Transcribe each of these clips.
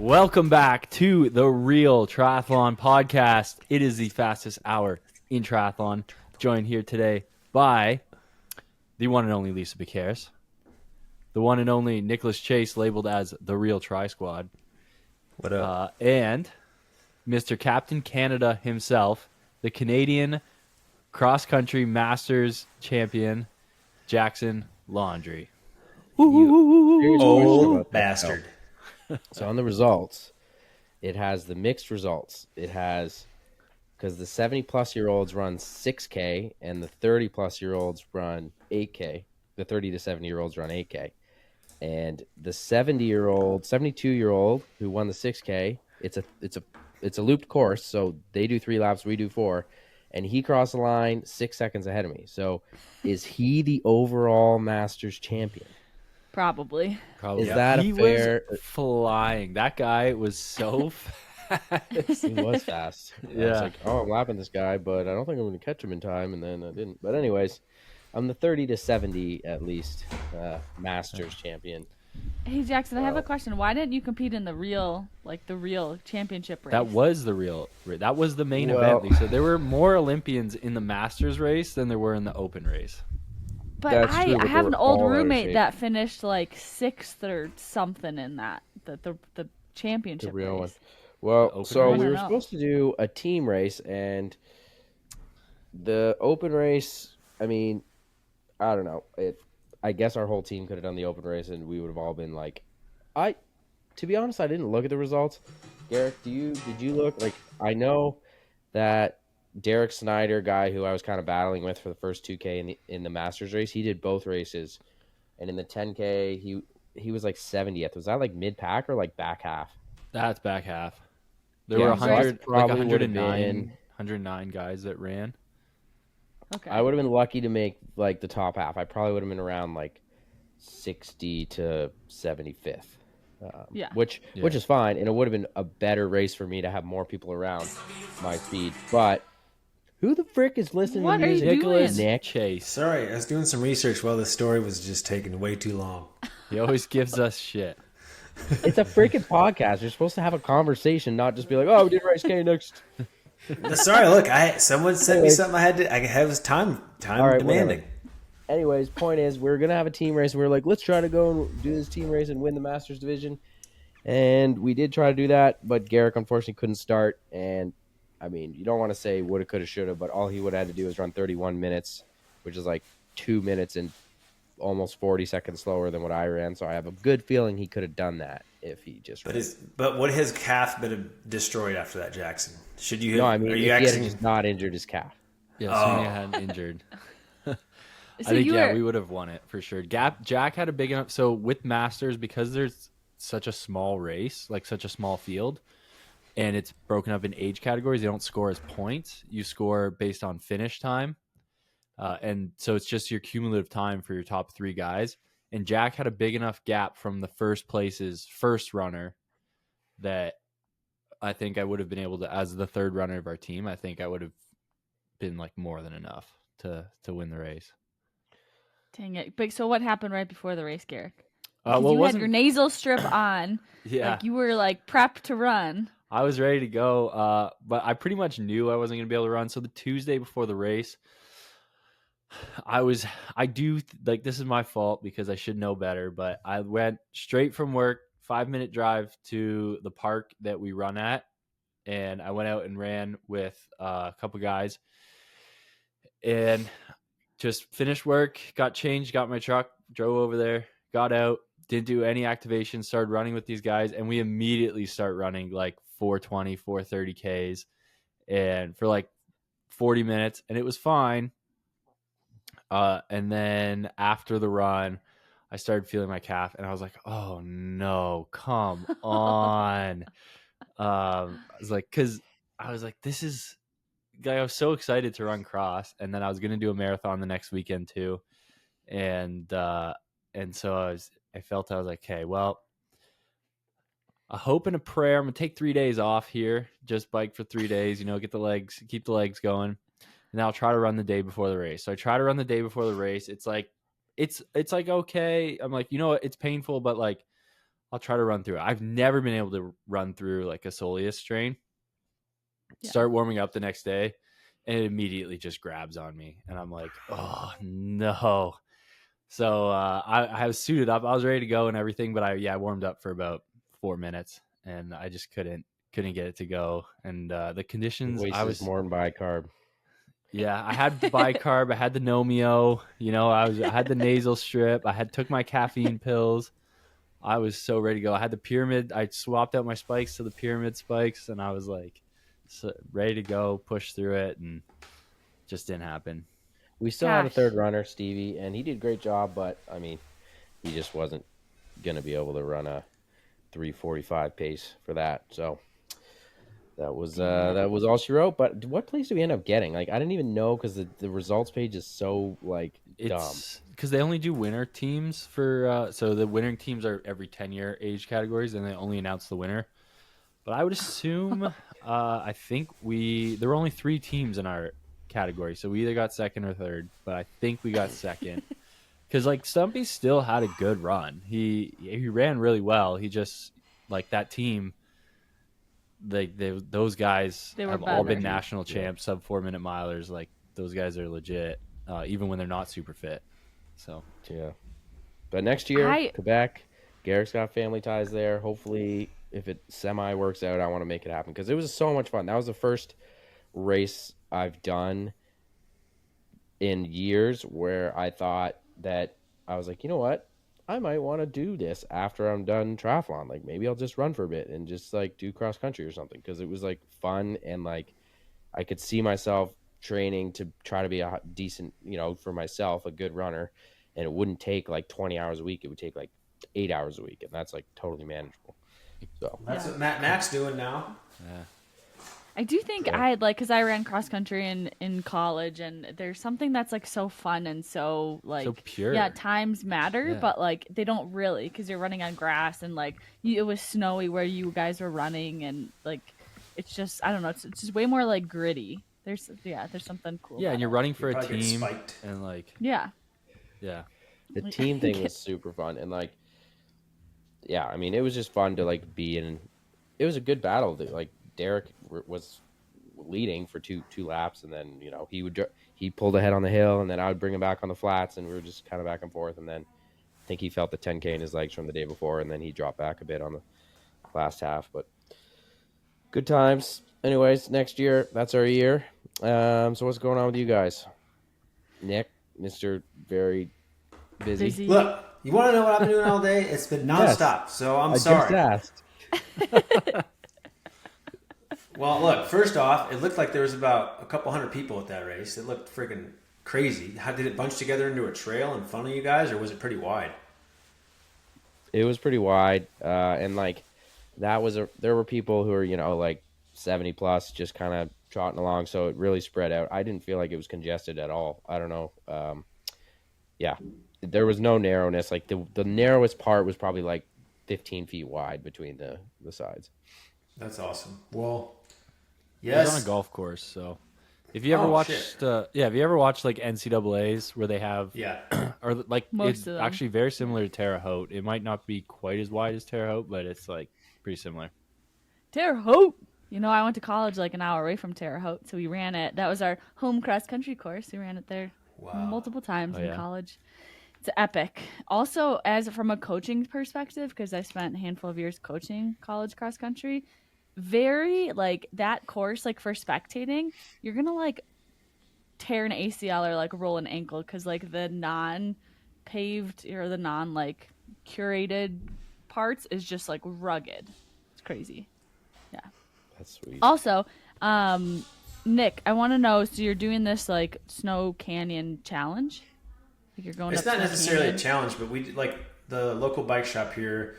Welcome back to the Real Triathlon Podcast. It is the fastest hour in triathlon. Joined here today by the one and only Lisa Becares, the one and only Nicholas Chase, labeled as the Real Tri Squad. What up? And Mr. Captain Canada himself, the Canadian cross-country Masters champion, Jackson Laundry. Old bastard. So on the results, it has the mixed results. It has, because the 70-plus-year-olds run 6K and the 30-plus-year-olds run 8K. The 30 to 70-year-olds run 8K. And the 72-year-old who won the 6K, it's a looped course, so they do 3 laps, we do 4, and he crossed the line 6 seconds ahead of me. So is he the overall Masters champion? Probably. Is that a fair? Was flying. That guy was so fast. He was fast. Yeah. I was like, oh, I'm lapping this guy, but I don't think I'm going to catch him in time, and then I didn't. But anyways, I'm the 30 to 70 at least Masters champion. Hey Jackson, I have a question. Why didn't you compete in the real championship race? That was the main event, Lisa. There were more Olympians in the Masters race than there were in the Open race. But That's true, I but have they an were all old out of roommate shape. that finished like 6th or something in that the championship The real race. one. Well, Open so race? we I were don't know. supposed to do a team race, and the Open race, I mean, I don't know. I guess our whole team could have done the Open race, and we would have all been like, to be honest, I didn't look at the results. Garrett, did you look? Like, I know that Derek Snyder, guy who I was kind of battling with for the first 2K in the Masters race, he did both races, and in the 10K he was like 70th. Was that like mid pack or like back half? That's back half. There Yeah, were so I probably would've 109 guys that ran. Okay. I would have been lucky to make like the top half. I probably would have been around like 60 to 75th. Yeah. Which is fine, and it would have been a better race for me to have more people around my speed. But who the frick is listening What to are you music? doing? Nicholas Nick? Chase. Sorry, I was doing some research while the story was just taking way too long. He always gives us shit. It's a freaking podcast. You're supposed to have a conversation, not just be like, "Oh, we did race K next." Sorry, look, someone sent me something I have time All right, demanding. whatever. Anyways, point is, we're gonna have a team race. We're like, let's try to go and do this team race and win the Masters division. And we did try to do that, but Garrick unfortunately couldn't start. And I mean, you don't want to say woulda, coulda, shoulda, but all he would have had to do was run 31 minutes, which is like 2 minutes and almost 40 seconds slower than what I ran. So I have a good feeling he could have done that if he just ran. But would his calf been destroyed after that, Jackson? Should you? No, I mean, are if you he had actually? just not injured his calf. Yeah, assuming I hadn't injured. So I think, you yeah, were- we would have won it for sure. Jack had a big enough. So with Masters, because there's such a small race, like such a small field, and it's broken up in age categories, they don't score as points. You score based on finish time. And so it's just your cumulative time for your top 3 guys. And Jack had a big enough gap from the first runner that I think I would have been able to, as the third runner of our team, I think I would have been like more than enough to win the race. Dang it. But so what happened right before the race, Garrick? Well, it You had wasn't. your nasal strip on. Yeah. Like you were like prepped to run. I was ready to go, but I pretty much knew I wasn't going to be able to run. So the Tuesday before the race, this is my fault because I should know better, but I went straight from work, 5-minute drive to the park that we run at. And I went out and ran with a couple guys and just finished work, got changed, got my truck, drove over there, got out, didn't do any activation, started running with these guys. And we immediately start running like 420, 430 Ks and for like 40 minutes, and it was fine. And then after the run, I started feeling my calf, and I was like, "Oh no, come on!" I was like, "This is." I was so excited to run cross, and then I was going to do a marathon the next weekend too, and so I felt I was like, "Okay, well, a hope and a prayer. I'm gonna take 3 days off here, just bike for 3 days, keep the legs going, and I'll try to run the day before the race." So I try to run the day before the race. It's like okay. I'm like, it's painful, but like I'll try to run through it. I've never been able to run through like a soleus strain. Start warming up the next day, and it immediately just grabs on me, and I'm like, oh no. So I was suited up. I was ready to go and everything, but I warmed up for about 4 minutes, and I just couldn't get it to go. And the conditions, I was more than bicarb. Yeah, I had bicarb. I had the Nomeo. You know, I had the nasal strip. I took my caffeine pills. I was so ready to go. I had the pyramid. I swapped out my spikes to the pyramid spikes, and I was like ready to go, push through it, and just didn't happen. We still had a third runner, Stevie, and he did a great job, but I mean, he just wasn't going to be able to run a 3:45 pace for that. So that was all she wrote. But what place did we end up getting? Like, I didn't even know because the results page is so like dumb. Because they only do winner teams for so the winning teams are every 10-year age categories, and they only announce the winner. But I would assume I think there were only 3 teams in our category, so we either got second or third, but I think we got second. Because like Stumpy still had a good run. He ran really well. He just like that team. Those guys have all been national champs, sub 4 minute milers. Like those guys are legit, even when they're not super fit. So yeah, but next year Quebec, Garrick's got family ties there. Hopefully, if it semi works out, I want to make it happen because it was so much fun. That was the first race I've done in years where I thought that I was like, you know what, I might want to do this after I'm done triathlon. Like maybe I'll just run for a bit and just like do cross country or something because it was like fun and like I could see myself training to try to be a decent, you know, for myself, a good runner, and it wouldn't take like 20 hours a week. It would take like 8 hours a week, and that's like totally manageable. So that's what Mac's doing now. Yeah. I do think I had like, because I ran cross country in college, and there's something that's like so fun and so like so pure. Yeah, times matter, but like they don't really because you're running on grass and like it was snowy where you guys were running, and like it's just I don't know, it's just way more like gritty. There's something cool. Yeah, and you're running for a team, spiked. And like yeah. The team thing was super fun, and like I mean it was just fun to like be in. It was a good battle. Like Derek was leading for two laps, and then you know he pulled ahead on the hill, and then I would bring him back on the flats, and we were just kind of back and forth. And then I think he felt the 10K in his legs from the day before, and then he dropped back a bit on the last half. But good times. Anyways, next year that's our year. So what's going on with you guys? Nick, Mr. Very busy. Look, you want to know what I've been doing all day? It's been nonstop. Yes. So I'm sorry. I just asked. Well, look, first off, it looked like there was about a couple hundred people at that race. It looked freaking crazy. How did it bunch together into a trail in front of you guys, or was it pretty wide? It was pretty wide, and like there were people who were, you know, like 70 plus just kind of trotting along, so it really spread out. I didn't feel like it was congested at all. I don't know. There was no narrowness. Like the narrowest part was probably like 15 feet wide between the sides. That's awesome. Well, yes. It was on a golf course, so if you ever watched have you ever watched like NCAAs where they have or like it's actually very similar to Terre Haute. It might not be quite as wide as Terre Haute, but it's like pretty similar. Terre Haute. You know, I went to college like an hour away from Terre Haute, so we ran it. That was our home cross country course. We ran it there multiple times in college. It's epic. Also, as from a coaching perspective, because I spent a handful of years coaching college cross country, very like that course, like for spectating, you're gonna like tear an ACL or like roll an ankle because like the non-paved or the non like curated parts is just like rugged. It's crazy. Yeah. That's sweet. Also, Nick, I want to know, so you're doing this like Snow Canyon challenge? Like you're going It's not necessarily a challenge, but we like the local bike shop here,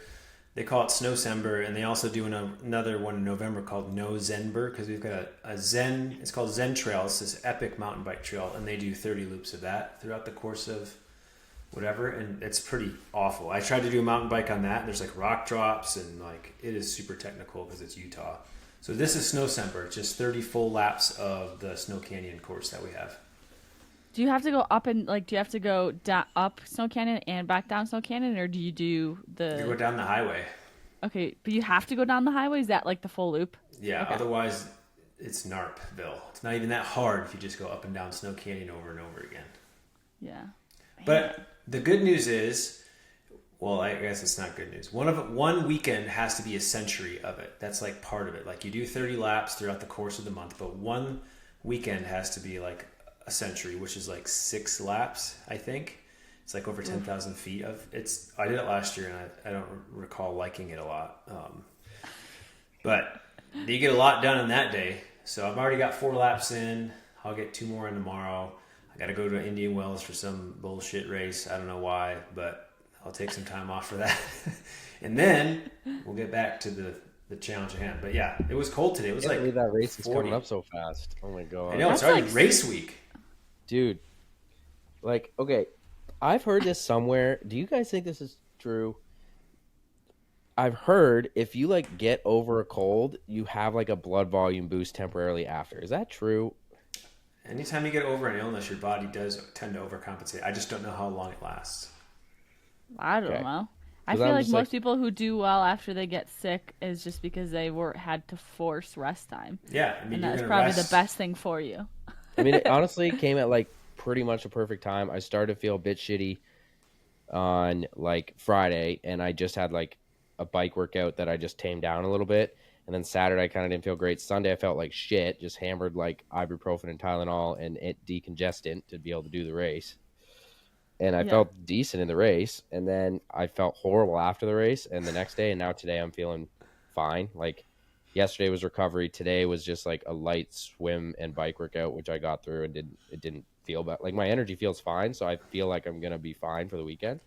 they call it Snowcember, and they also do another one in November called No Zenber, because we've got a Zen, it's called Zen Trail. It's this epic mountain bike trail, and they do 30 loops of that throughout the course of whatever, and it's pretty awful. I tried to do a mountain bike on that, and there's like rock drops, and like it is super technical because it's Utah. So this is Snowcember, just 30 full laps of the Snow Canyon course that we have. Do you have to go up and like? Do you have to go up Snow Canyon and back down Snow Canyon, or do you do the? You go down the highway. Okay, but you have to go down the highway? Is that like the full loop? Yeah, okay. Otherwise it's Narpville. It's not even that hard if you just go up and down Snow Canyon over and over again. Yeah. But the good news is, well, I guess it's not good news. One weekend has to be a century of it. That's like part of it. Like you do 30 laps throughout the course of the month, but one weekend has to be like a century, which is like 6 laps, I think. It's like over 10,000 feet of it's. I did it last year, and I don't recall liking it a lot. But you get a lot done in that day. So I've already got 4 laps in. I'll get 2 more in tomorrow. I got to go to Indian Wells for some bullshit race. I don't know why, but I'll take some time off for that. And then we'll get back to the challenge at hand. But yeah, it was cold today. It was I can't like believe that race 40. is coming up so fast. Oh my god! I know, it's already race week. Dude. Like, okay, I've heard this somewhere. Do you guys think this is true? I've heard if you like get over a cold, you have like a blood volume boost temporarily after. Is that true? Anytime you get over an illness, your body does tend to overcompensate. I just don't know how long it lasts. I don't know. I feel like most people who do well after they get sick is just because they had to force rest time. Yeah, I mean, and that's probably the best thing for you. I mean, it honestly came at like pretty much a perfect time. I started to feel a bit shitty on like Friday, and I just had like a bike workout that I just tamed down a little bit. And then Saturday I kind of didn't feel great. Sunday I felt like shit, just hammered like ibuprofen and Tylenol and decongestant to be able to do the race. And I felt decent in the race, and then I felt horrible after the race, and the next day, and now today I'm feeling fine. Like yesterday was recovery, today was just like a light swim and bike workout, which I got through and didn't feel bad. Like my energy feels fine, so I feel like I'm gonna be fine for the weekend.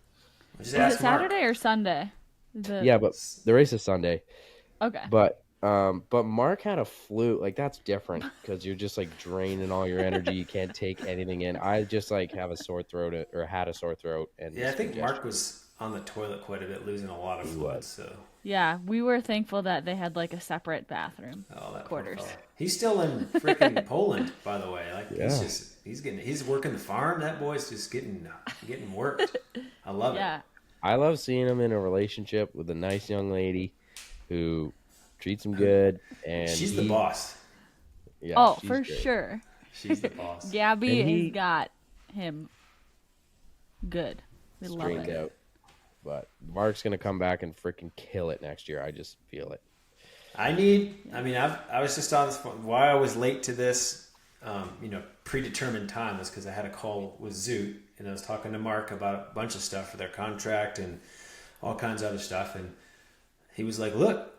Is it Saturday or Sunday? Yeah, but the race is Sunday. Okay. But Mark had a flu. Like that's different because you're just like draining all your energy. You can't take anything in. I just like have a sore throat or had a sore throat. And yeah, I think Mark was on the toilet quite a bit, losing a lot of fluid. So yeah, we were thankful that they had like a separate bathroom quarters. He's still in freaking Poland, by the way. Like he's working the farm. That boy's just getting worked. I love it. Yeah. I love seeing him in a relationship with a nice young lady who treats him good, and she's the boss. Yeah, for sure. She's the boss. Gabby has got him good. We love it. Out. But Mark's gonna come back and freaking kill it next year. I just feel it. I was just on this. Why I was late to this, predetermined time was because I had a call with Zoot, and I was talking to Mark about a bunch of stuff for their contract and all kinds of other stuff, and he was like, "Look,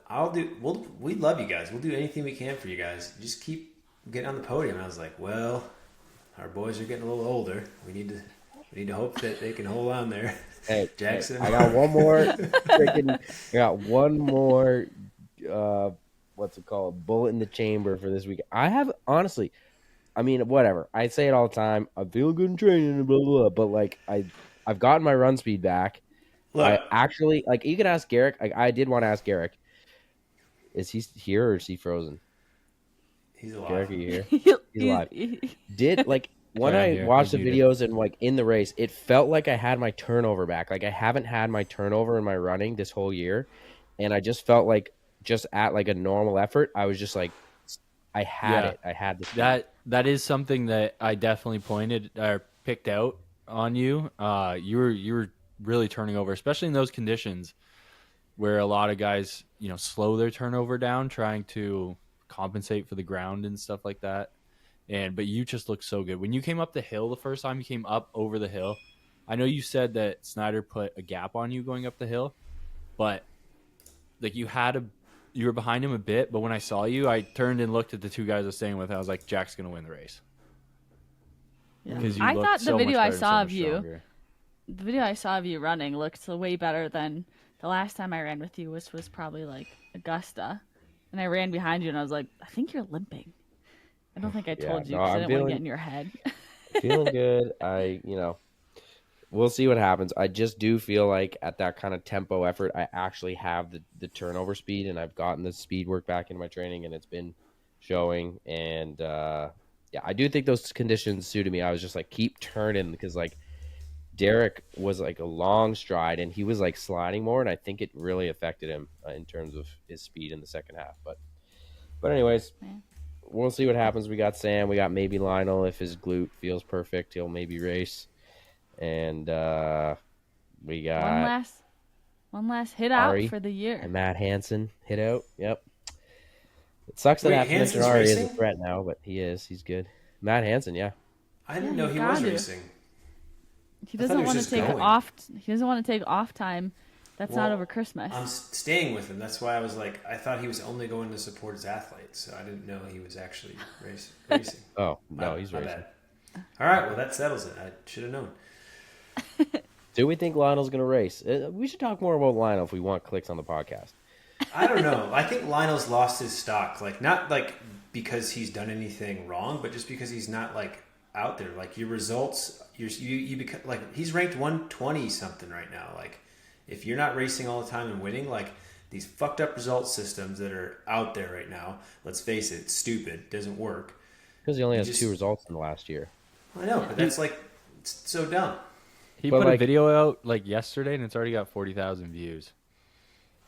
we love you guys. We'll do anything we can for you guys. Just keep getting on the podium." And I was like, "Well, our boys are getting a little older. We need to hope that they can hold on there." Hey, Jackson. I got one more what's it called? Bullet in the chamber for this week. I have honestly, I mean, whatever. I say it all the time. I feel good in training and blah, blah, blah. But like I've gotten my run speed back. Look, I actually like you can ask Garrick. I did want to ask Garrick. Is he here or is he frozen? He's alive. Garrick, are you here? He's alive. When I watched the videos and like in the race, it felt like I had my turnover back. Like I haven't had my turnover in my running this whole year, and I just felt like just at like a normal effort, I was just like, I had it. I had this. That is something that I definitely picked out on you. You were really turning over, especially in those conditions where a lot of guys, slow their turnover down, trying to compensate for the ground and stuff like that. But you just looked so good. When you came up the hill the first time you came up over the hill, I know you said that Snyder put a gap on you going up the hill, but like you were behind him a bit, but when I saw you, I turned and looked at the two guys I was staying with, and I was like, Jack's going to win the race. Yeah. I thought the video I saw of you, the video I saw of you running looked way better than the last time I ran with you, which was probably like Augusta. And I ran behind you, and I was like, I think you're limping. I don't think I told you because I didn't want to get in your head. Feeling good. We'll see what happens. I just do feel like at that kind of tempo effort, I actually have the turnover speed, and I've gotten the speed work back in my training, and it's been showing. And I do think those conditions suited me. I was just like, keep turning, because like Derek was like a long stride, and he was like sliding more, and I think it really affected him in terms of his speed in the second half. But anyways, we'll see what happens. We got Sam, we got maybe Lionel. If his glute feels perfect, he'll maybe race, and we got one last hit Ari out for the year. and Matt Hansen hit out. Yep. It sucks that I have to mention Hansen's Ari racing? as a threat now, but he's good. Matt Hansen, yeah. I didn't know he was racing. He doesn't want to take off. He doesn't want to take off time. That's not over Christmas. I'm staying with him. That's why I was like, I thought he was only going to support his athletes, so I didn't know he was actually racing. Oh no, he's racing. Bad. All right, well that settles it. I should have known. Do we think Lionel's going to race? We should talk more about Lionel if we want clicks on the podcast. I don't know. I think Lionel's lost his stock. Like, not like because he's done anything wrong, but just because he's not like out there. Like, your results, you become like, he's ranked 120 something right now. Like, if you're not racing all the time and winning, like these fucked up result systems that are out there right now, let's face it, it's stupid, doesn't work. Because he only has 2 results in the last year. I know, but that's like so dumb. He put a video out like yesterday, and it's already got 40,000 views.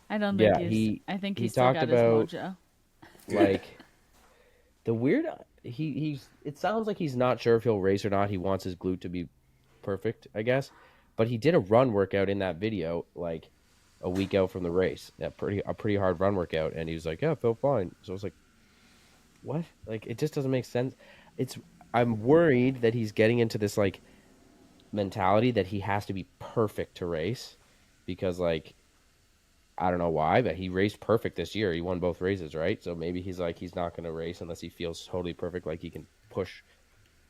I don't think I think he still got his mojo. Like the weird, it sounds like he's not sure if he'll race or not. He wants his glute to be perfect, I guess. But he did a run workout in that video, like a week out from the race. A pretty hard run workout, and he was like, "Yeah, I felt fine." So I was like, "What?" Like, it just doesn't make sense. I'm worried that he's getting into this like mentality that he has to be perfect to race, because like, I don't know why, but he raced perfect this year. He won both races, right? So maybe he's like, he's not going to race unless he feels totally perfect, like he can push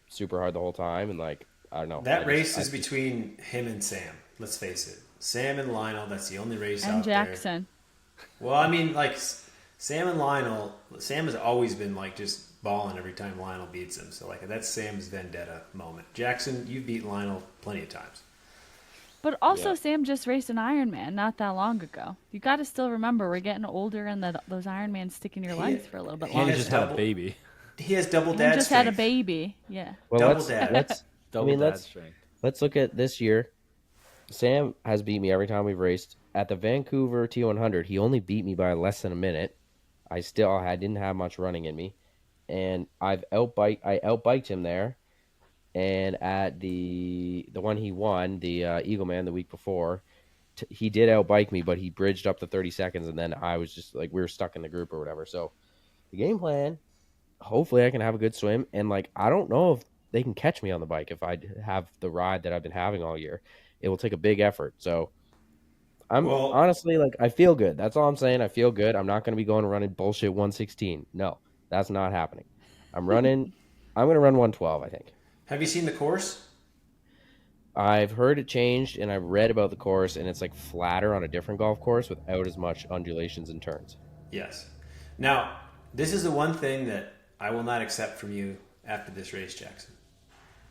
super hard the whole time, and like, I don't know. That race is between him and Sam. Let's face it. Sam and Lionel, that's the only race out there. And Jackson. Well, I mean, like, Sam and Lionel, Sam has always been like just balling every time Lionel beats him. So like, that's Sam's vendetta moment. Jackson, you've beat Lionel plenty of times. But also, Sam just raced an Ironman not that long ago. You got to still remember, we're getting older, and those Ironmans stick in your legs for a little bit longer. He just had a baby. He has double dad strength. He just had a baby. Yeah. Well, let's look at this year. Sam has beat me every time we've raced. At the Vancouver T100, he only beat me by less than a minute. I didn't have much running in me, and I outbiked him there. And at the one he won, the Eagleman the week before, he did outbike me, but he bridged up to 30 seconds, and then I was just like, we were stuck in the group or whatever. So the game plan, hopefully I can have a good swim, and like, I don't know if they can catch me on the bike if I have the ride that I've been having all year. It will take a big effort. So honestly, like, I feel good. That's all I'm saying. I feel good. I'm not going to be going and running bullshit 116. No, that's not happening. I'm going to run 112, I think. Have you seen the course? I've heard it changed, and I've read about the course, and it's like flatter on a different golf course without as much undulations and turns. Yes. Now, this is the one thing that I will not accept from you after this race, Jackson.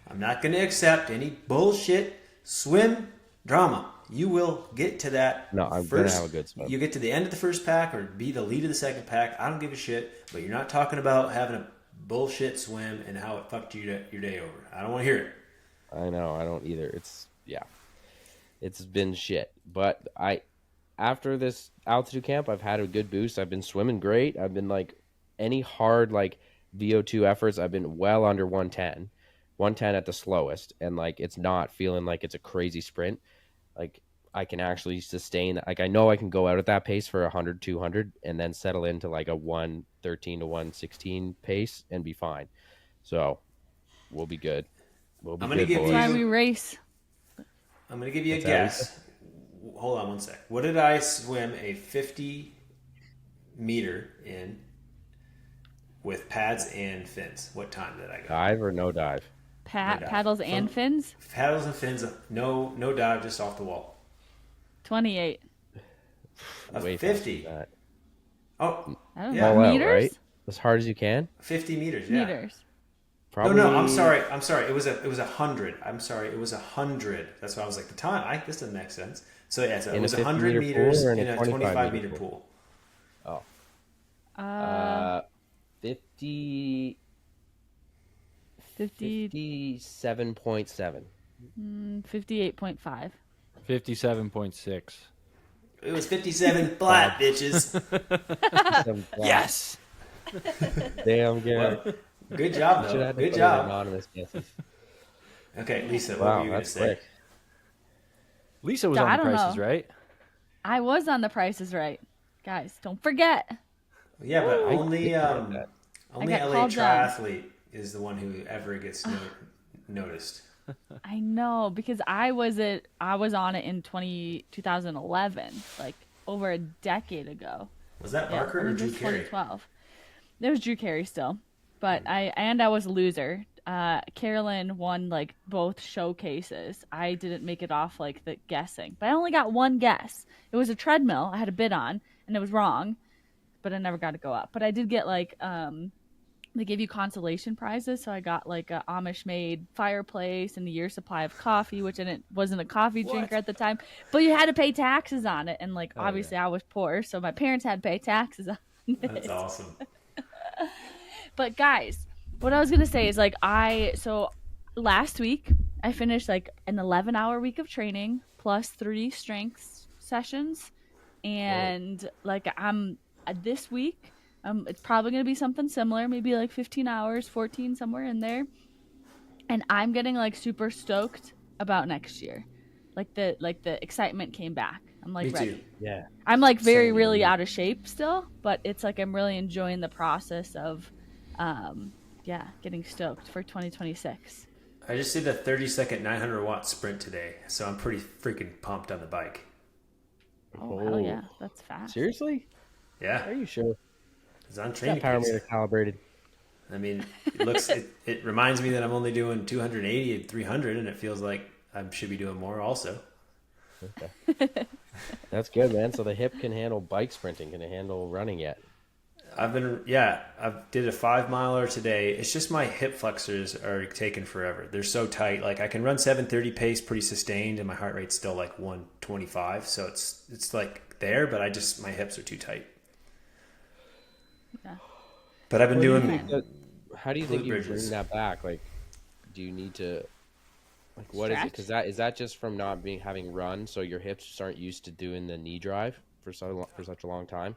I'm not going to accept any bullshit swim drama. You will get to that. No, I'm going to have a good swim. You get to the end of the first pack or be the lead of the second pack. I don't give a shit. But you're not talking about having a bullshit swim and how it fucked your day over. I don't want to hear it. I know. I don't either. It's been shit. But after this altitude camp, I've had a good boost. I've been swimming great. I've been like, any hard like VO2 efforts, I've been well under 110 at the slowest, and like, it's not feeling like it's a crazy sprint. Like, I can actually sustain, like, I know I can go out at that pace for 100, 200 and then settle into like a 113 to 116 pace and be fine. So we'll be good. That's why we race. I'm going to give you a guess. Hold on one sec. What did I swim a 50 meter in with pads and fins? What time did I go? Dive or no dive? Paddles and fins? Paddles and fins. No dive, just off the wall. 28. A 50. Oh, yeah. Meters? Out, right? As hard as you can? 50 meters, yeah. Meters. Probably... No, I'm sorry. It was 100. I'm sorry. It was 100. That's why I was like, the time. This doesn't make sense. So yeah, it was 100 meters in a 25 meter pool. Oh. 57.7. 58.5. 57.6. It was 57 flat, bitches. Yes. Damn, Garrett. Good job, Should though. have Good put job. anonymous guesses. Okay, Lisa, what Wow, were you going to that's say? quick. Lisa was I on the don't prices, know. right? I was on The Price is Right. Guys, don't forget. Yeah, but I only did get that. only I got LA called down. Triathlete is the one who ever gets noticed. I know, because I was on it in 2011, like over a decade ago. Was that Barker or Drew Carey? 2012. There was Drew Carey still, but I was a loser. Carolyn won like both showcases. I didn't make it off like the guessing, but I only got one guess. It was a treadmill I had a bid on, and it was wrong, but I never got to go up. But I did get like they gave you consolation prizes, so I got like a Amish made fireplace and a year's supply of coffee, which wasn't a coffee drinker at the time, but you had to pay taxes on it, and like obviously I was poor, so my parents had to pay taxes on it. That's awesome. But guys, what I was gonna say is like so last week I finished like an 11-hour week of training plus 3 strengths sessions, and like I'm this week. It's probably going to be something similar, maybe like 15 hours, 14, somewhere in there. And I'm getting like super stoked about next year. Like the excitement came back. I'm like Me ready. too. Yeah. I'm like really out of shape still, but it's like I'm really enjoying the process of getting stoked for 2026. I just did a 30-second 900-watt sprint today, so I'm pretty freaking pumped on the bike. Oh, hell yeah. That's fast. Seriously? Yeah. Are you sure? It's on That training power peaks. meter calibrated. I mean, it reminds me that I'm only doing 280 and 300, and it feels like I should be doing more also. Okay. That's good, man. So the hip can handle bike sprinting. Can it handle running yet? I did a 5-miler today. It's just my hip flexors are taking forever. They're so tight. Like I can run 7:30 pace pretty sustained, and my heart rate's still like 125. So it's like there, but my hips are too tight. Yeah. But I've been doing. How do you think glute you bridges. bring that back? Like, do you need to, like, what is it? Stretch? Because is that just from not having run, so your hips just aren't used to doing the knee drive for such a long time?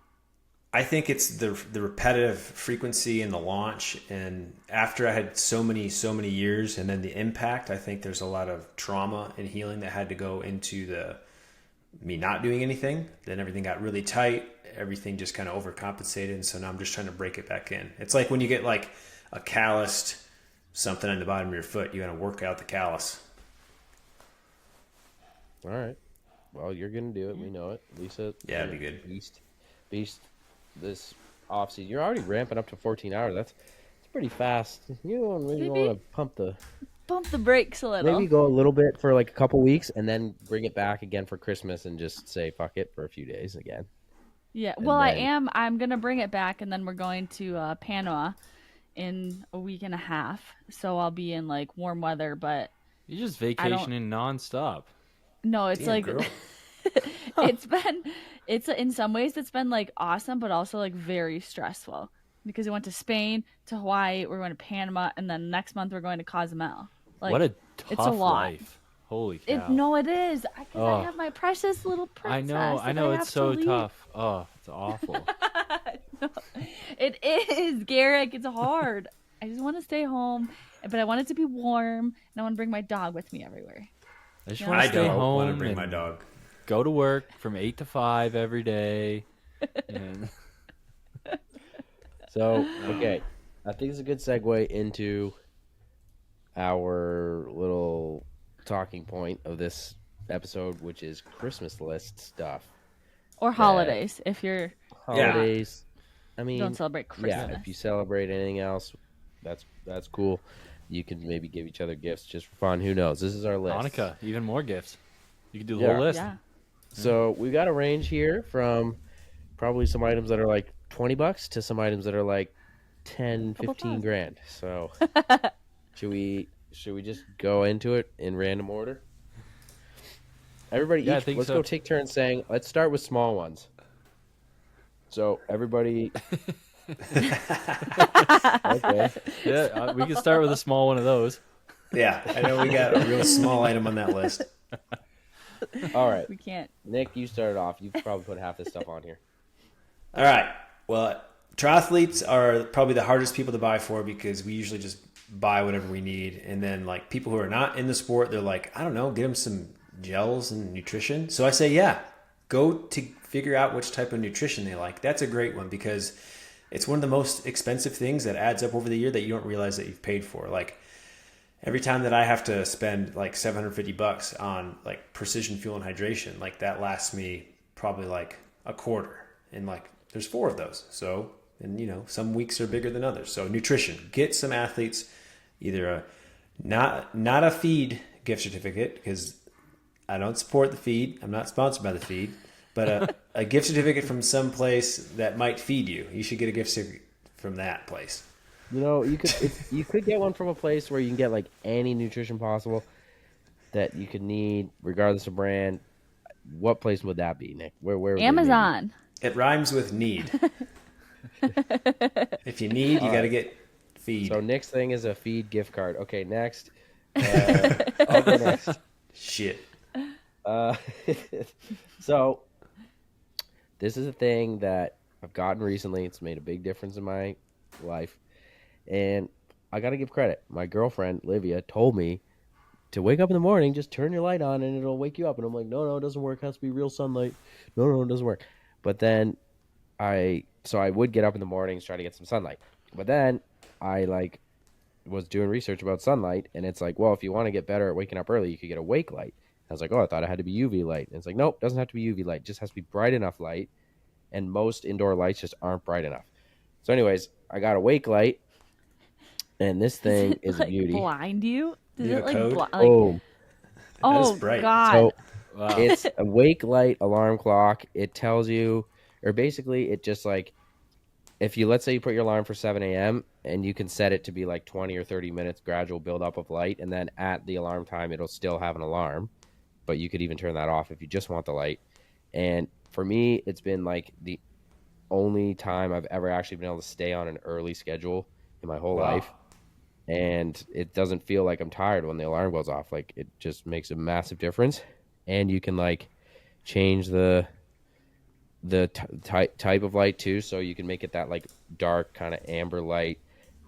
I think it's the repetitive frequency and the launch, and after I had so many years, and then the impact. I think there's a lot of trauma and healing that had to go into me not doing anything. Then everything got really tight. Everything just kind of overcompensated, and so now I'm just trying to break it back in. It's like when you get like a calloused something on the bottom of your foot, you got to work out the callus. All right. Well, you're gonna do it. We know it. Lisa. Yeah, it'd be good. Beast. This off season, you're already ramping up to 14 hours. That's pretty fast. You don't really want to pump the brakes a little. Maybe go a little bit for like a couple weeks, and then bring it back again for Christmas, and just say fuck it for a few days again. Yeah, well, I'm gonna bring it back, and then we're going to Panama in a week and a half, so I'll be in like warm weather. But You're just vacationing nonstop. no, it's Damn, like girl. it's in some ways it's been like awesome, but also like very stressful because we went to Spain, to Hawaii, we're going to Panama, and then next month we're going to Cozumel. Like, What a tough it's a lot. life. Holy cow. It is because I have my precious little princess. I know, that it's have so to leave. tough. Oh, it's awful. No, it is, Garrick. It's hard. I just want to stay home, but I want it to be warm, and I want to bring my dog with me everywhere. I just Yeah. want I to stay don't home want to bring and my dog. go to work from 8 to 5 every day. And So, okay, I think it's a good segue into our little talking point of this episode, which is Christmas list stuff. Or holidays, if you're Holidays. I mean, don't celebrate Christmas. yeah, if you celebrate anything else, that's cool. You can maybe give each other gifts just for fun. Who knows? This is our list. Hanukkah, even more gifts. You can do the Yeah. whole list. Yeah. So we got a range here from probably some items that are like $20 to some items that are like 10, 15 grand. So should we just go into it in random order? Everybody, Yeah, I let's think so. go take turns saying, let's start with small ones. So everybody, okay. Yeah, we can start with a small one of those. Yeah, I know we got a real small item on that list. All right. We can't. Nick, you started off. You probably put half this stuff on here. All right. Well, triathletes are probably the hardest people to buy for because we usually just buy whatever we need. And then like people who are not in the sport, they're like, I don't know, get them some gels and nutrition. So I say, yeah, go to figure out which type of nutrition they like. That's a great one because it's one of the most expensive things that adds up over the year that you don't realize that you've paid for. Like every time that I have to spend like $750 on like precision fuel and hydration, like that lasts me probably like a quarter. And like there's 4 of those. So, and you know, some weeks are bigger than others. So nutrition, get some athletes either a not a feed gift certificate because I don't support the feed. I'm not sponsored by the feed, but a gift certificate from some place that might feed you. You should get a gift certificate from that place. You know, you could get one from a place where you can get like any nutrition possible that you could need, regardless of brand. What place would that be, Nick? Where would Amazon. It rhymes with need. If you need, you got to get feed. So Nick's thing is a feed gift card. Okay, next. I'll go next. Shit. So this is a thing that I've gotten recently. It's made a big difference in my life. And I got to give credit. My girlfriend, Livia, told me to wake up in the morning, just turn your light on and it'll wake you up. And I'm like, no, it doesn't work. It has to be real sunlight. No, it doesn't work. But then I would get up in the mornings, try to get some sunlight. But then I was doing research about sunlight, and it's like, well, if you want to get better at waking up early, you could get a wake light. I was like, oh, I thought it had to be UV light. And it's like, nope, doesn't have to be UV light. It just has to be bright enough light. And most indoor lights just aren't bright enough. So anyways, I got a wake light, and this thing is a beauty. Blind you? Does You it have a code? Boom. Oh, bright. God. So Wow. it's a wake light alarm clock. It tells you, or basically it just like, if you, let's say you put your alarm for 7 a.m. and you can set it to be like 20 or 30 minutes gradual buildup of light. And then at the alarm time, it'll still have an alarm, but you could even turn that off if you just want the light. And for me, it's been like the only time I've ever actually been able to stay on an early schedule in my whole life. And it doesn't feel like I'm tired when the alarm goes off. Like it just makes a massive difference. And you can like change the type of light too, so you can make it that like dark kind of amber light,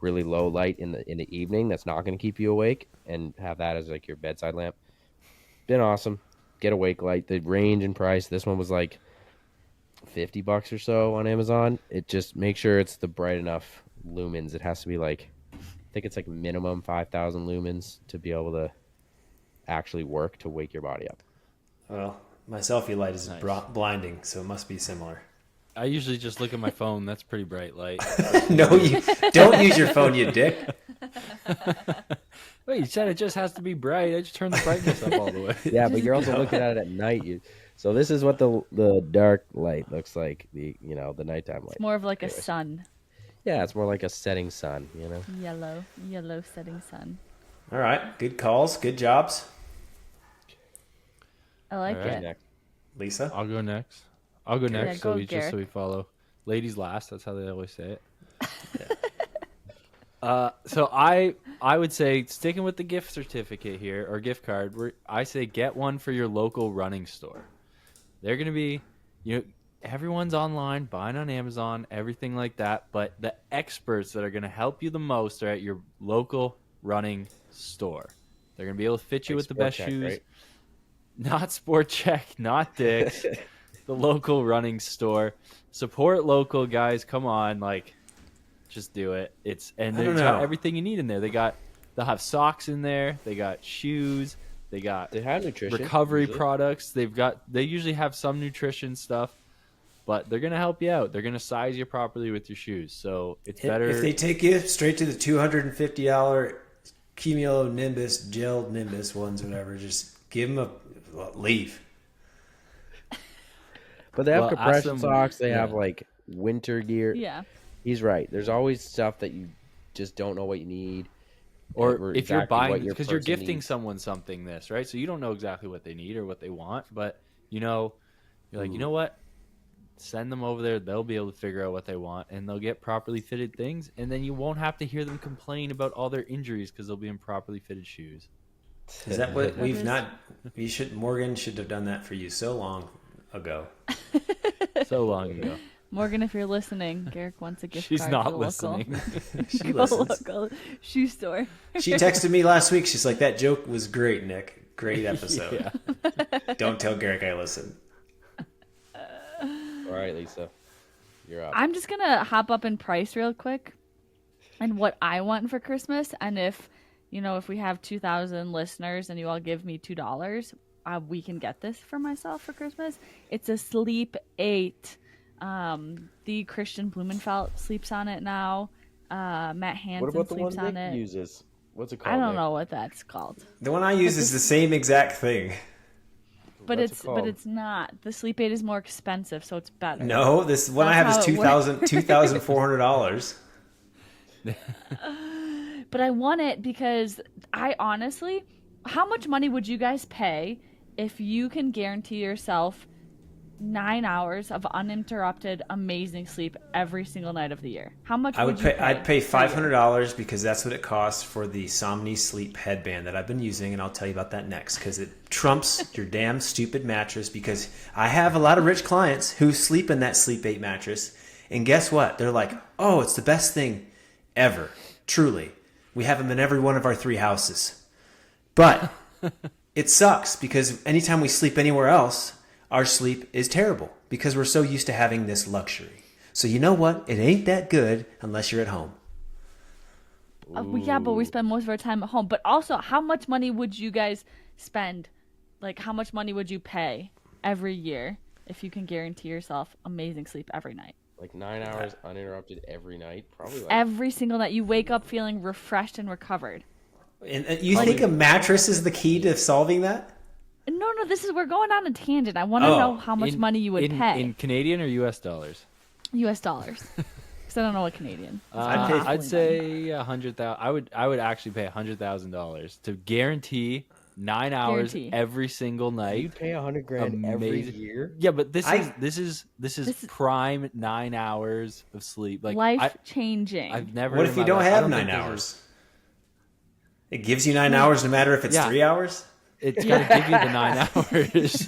really low light in the evening that's not going to keep you awake, and have that as like your bedside lamp. Been awesome. Get a wake light. The range and price, this one was like $50 or so on Amazon. It just make sure it's the bright enough lumens. It has to be like, I think it's like minimum 5,000 lumens to be able to actually work to wake your body up. Well, my selfie light is Nice. blinding, so it must be similar. I usually just look at my phone. That's pretty bright light. No, you don't use your phone, you dick. Wait, you said it just has to be bright. I just turned the brightness up all the way. Yeah, but you're also looking at it at night. So this is what the dark light looks like. The nighttime light. It's more of like a Anyways. sun. Yeah, it's more like a setting sun. Yellow setting sun. All right, good calls, good jobs. I like All right. it. Next. Lisa? I'll go next. Just go, so we follow. Ladies last. That's how they always say it. So I would say, sticking with the gift certificate here, or gift card, I say get one for your local running store. They're going to be, everyone's online, buying on Amazon, everything like that. But the experts that are going to help you the most are at your local running store. They're going to be able to fit you Like with the best Sport Check, shoes. right? Not Sport Check, not Dick's. The local running store. Support local, guys. Come on, just do it. And I don't they've got know. everything you need in there. They'll have socks in there. They got shoes. They got They have nutrition. recovery usually. products. They usually have some nutrition stuff, but they're gonna help you out. They're gonna size you properly with your shoes. So it's better. If they take you straight to the $250 Cumulonimbus, gelled Nimbus ones, whatever, just give them leave. But they have Well, ask compression them- socks. They yeah. have like winter gear. Yeah. He's right. There's always stuff that you just don't know what you need. Or if you're exactly what buying, your because you're person gifting needs. someone something, right? So you don't know exactly what they need or what they want, but you're like, you know what? send them over there. They'll be able to figure out what they want, and they'll get properly fitted things, and then you won't have to hear them complain about all their injuries because they'll be in properly fitted shoes. Is that what Morgan should have done that for you so long ago. So long ago. Morgan, if you're listening, Garrick wants a gift She's card. not listening. She listens. Local shoe store. She texted me last week. She's like, that joke was great, Nick. Great episode. Don't tell Garrick I listened. All right, Lisa. You're up. I'm just going to hop up in price real quick and what I want for Christmas. And if we have 2,000 listeners and you all give me $2, we can get this for myself for Christmas. It's a Sleep 8. The Christian Blumenfeld sleeps on it now. Matt Hansen what about the sleeps one on Nick it. uses? What's it called? I don't Nick? know what that's called. The one I use is the same exact thing. But What's it called? it's not. The Sleep 8 is more expensive, so it's better. No, this one I have is $2,400. But I want it because I honestly, how much money would you guys pay if you can guarantee yourself 9 hours of uninterrupted, amazing sleep every single night of the year? How much would you pay? I'd pay $500 because that's what it costs for the Somni Sleep headband that I've been using, and I'll tell you about that next because it trumps your damn stupid mattress. Because I have a lot of rich clients who sleep in that Sleep 8 mattress, and guess what? They're like, "Oh, it's the best thing ever." Truly, we have them in every one of our 3 houses, but it sucks because anytime we sleep anywhere else, our sleep is terrible because we're so used to having this luxury. So you know what? It ain't that good unless you're at home. Yeah, but we spend most of our time at home. But also, how much money would you guys spend? Like, how much money would you pay every year if you can guarantee yourself amazing sleep every night? Like 9 hours uninterrupted every night? Probably like... Every single night. You wake up feeling refreshed and recovered. And you think a mattress is the key to solving that? No, we're going on a tangent. I want to know how much money you would pay. In Canadian or US dollars? US dollars. Because I don't know what Canadian. I'd say 100,000. I would actually pay $100,000 to guarantee 9 hours every single night. You'd pay $100,000 every year? Yeah, but this is prime 9 hours of sleep. Like life changing. I've never. What if you don't have 9 hours? It gives you 9 hours no matter if it's 3 hours? It's going to give you the 9 hours.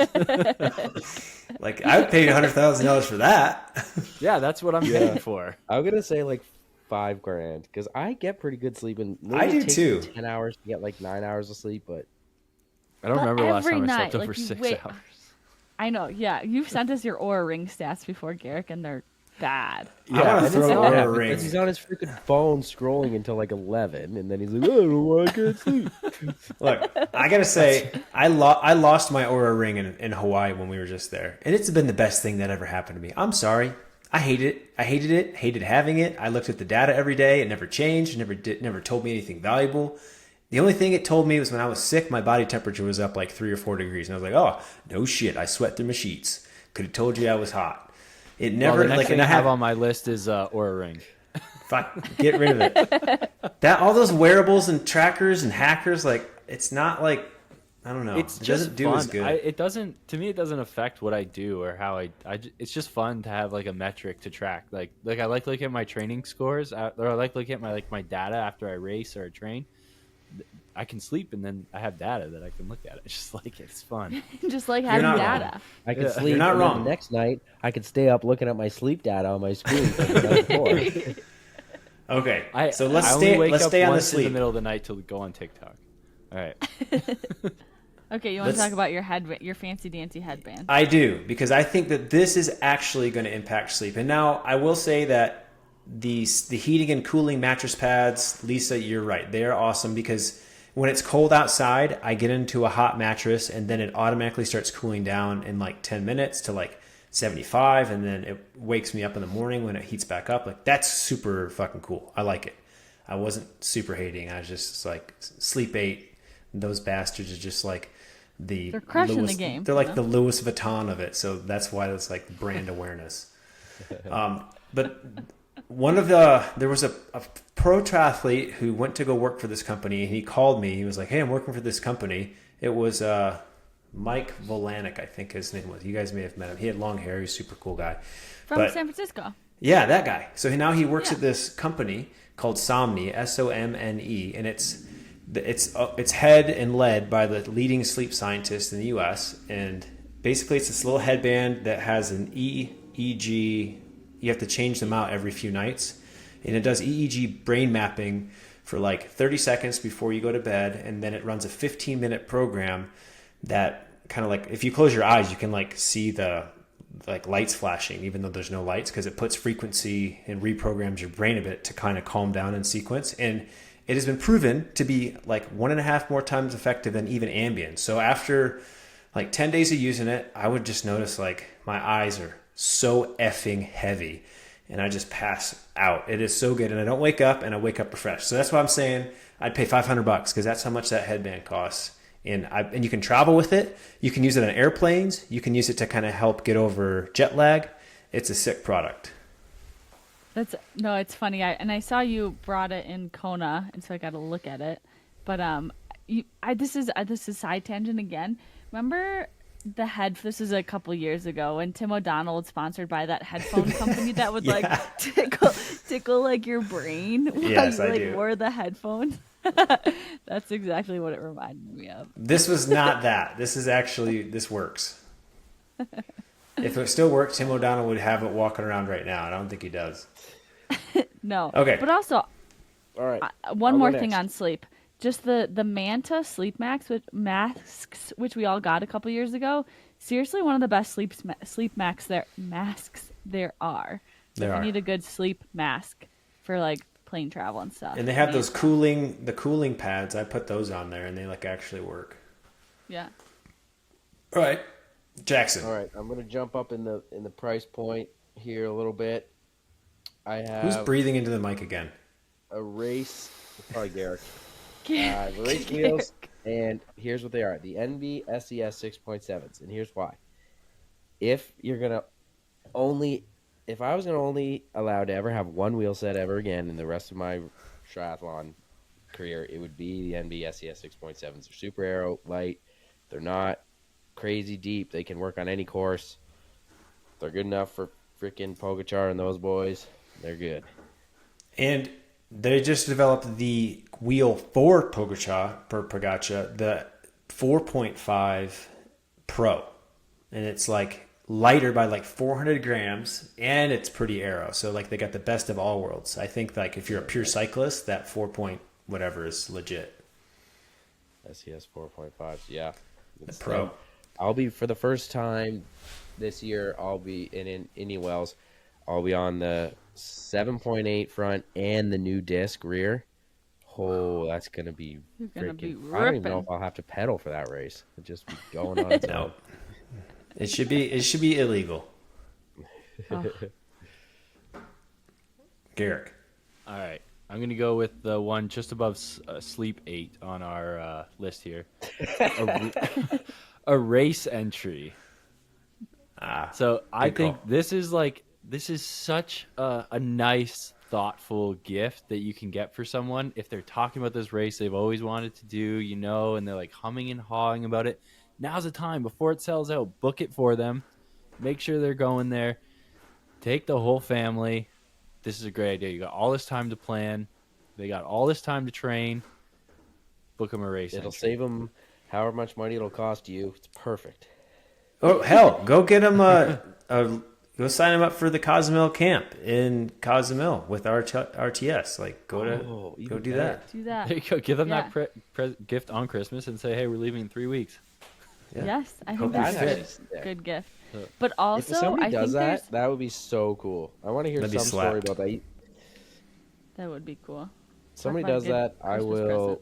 Like, I would pay $100,000 for that. Yeah, that's what I'm paying for. I'm going to say like $5,000 because I get pretty good sleep. And I do too. 10 hours to get like 9 hours of sleep, but I don't remember the last time I slept like over 6 hours. I know, yeah. You've sent us your Oura Ring stats before, Garrick, and they're bad. Yeah, I want to throw an Oura Ring. Because he's on his freaking phone scrolling until like 11, and then he's like, I don't know why I can't sleep. Look, I got to say, I lost my Oura Ring in Hawaii when we were just there, and it's been the best thing that ever happened to me. I'm sorry. I hated it, hated having it. I looked at the data every day. It never changed. It never told me anything valuable. The only thing it told me was when I was sick, my body temperature was up like 3 or 4 degrees. And I was like, oh, no shit. I sweat through my sheets. Could have told you I was hot. It never, the next thing I have on my list is Oura Ring. Fuck, get rid of it. All those wearables and trackers and hackers, like, it's not like, I don't know. It doesn't do as good. To me, it doesn't affect what I do or how it's just fun to have like a metric to track. Like I like looking at my training scores, or I like looking at my data after I race or I train. I can sleep and then I have data that I can look at. It's fun. Just like having data. Wrong. I could sleep. You're not wrong. The next night, I could stay up looking at my sleep data on my screen. Okay, so let's stay on the sleep. In the middle of the night to go on TikTok. All right. Okay, you want to talk about your fancy dancy headband? I do, because I think that this is actually going to impact sleep. And now I will say that the heating and cooling mattress pads, Lisa, you're right. They are awesome because when it's cold outside, I get into a hot mattress and then it automatically starts cooling down in like 10 minutes to like 75, and then it wakes me up in the morning when it heats back up. Like, that's super fucking cool. I like it. I wasn't super hating. I was just like, Sleep 8, those bastards are just like they're crushing the game. They're like the Louis Vuitton of it, so that's why it's like brand awareness. But there was a pro triathlete who went to go work for this company, and he called me. He was like, hey, I'm working for this company. It was Mike Volanik, I think his name was. You guys may have met him. He had long hair. He's a super cool guy. From San Francisco. Yeah, that guy. So now he works at this company called Somni, SOMNE, and it's head and led by the leading sleep scientist in the U.S. And basically, it's this little headband that has an EEG. You have to change them out every few nights, and it does EEG brain mapping for like 30 seconds before you go to bed, and then it runs a 15-minute program that kind of like, if you close your eyes, you can like see the like lights flashing, even though there's no lights, because it puts frequency and reprograms your brain a bit to kind of calm down in sequence. And it has been proven to be like 1.5 more times effective than even Ambien. So after like 10 days of using it, I would just notice like my eyes are so effing heavy and I just pass out. It is so good. And I don't wake up, and I wake up refreshed. So that's why I'm saying I'd pay $500 because that's how much that headband costs. And you can travel with it. You can use it on airplanes. You can use it to kind of help get over jet lag. It's a sick product. It's funny. I saw you brought it in Kona, and so I got to look at it. But this is side tangent again. Remember this is a couple years ago when Tim O'Donnell was sponsored by that headphone company that would like tickle like your brain while yes, you I like do. wore the headphones. That's exactly what it reminded me of. This was not that. This works. If it still worked, Tim O'Donnell would have it walking around right now. I don't think he does. No. Okay. But also, All right. One more thing on sleep. Just the Manta sleep masks, which we all got a couple years ago. Seriously, one of the best sleep masks there are. If you need a good sleep mask for like plane travel and stuff. And they have those cooling pads. I put those on there, and they like actually work. Yeah. All right, Jackson. All right, I'm gonna jump up in the price point here a little bit. I have Who's breathing into the mic again? a race. Probably Garrick. Race wheels, and here's what they are: the NB SES 6.7s, and here's why. If I was gonna only allowed to ever have one wheel set ever again in the rest of my triathlon career, it would be the NB SES 6.7s. They're super aero light. They're not crazy deep. They can work on any course. They're good enough for freaking Pogacar and those boys. They're good. And they just developed the wheel for Pogacar, the 4.5 Pro. And it's like lighter by like 400 grams, and it's pretty aero. So like they got the best of all worlds. I think like if you're a pure cyclist, that 4 point whatever is legit. SES 4.5s, yeah. The Pro. I'll be, for the first time this year, I'll be in Indy Wells. I'll be on the 7.8 front and the new disc rear. Oh, that's gonna be freaking. I don't even know if I'll have to pedal for that race. It'll just be going on its own. No. It should be illegal. Oh. Garrick. All right. I'm going to go with the one just above Sleep 8 on our list here. A race entry. So I think this is such a nice, thoughtful gift that you can get for someone if they're talking about this race they've always wanted to do, and they're like humming and hawing about it. Now's the time before it sells out. Book it for them. Make sure they're going there. Take the whole family. This is a great idea. You got all this time to plan. They got all this time to train. Book them a race. It'll save them however much money it'll cost you. It's perfect. Oh hell, go get them go sign them up for the Cozumel camp in Cozumel with RTS. Like go do that. Do that. There you go. Give them that gift on Christmas and say, "Hey, we're leaving in 3 weeks." Yeah. Yes, I think that's a good gift. But also, if somebody does that, that would be so cool. I want to hear some story about that. That would be cool. Somebody does that, I will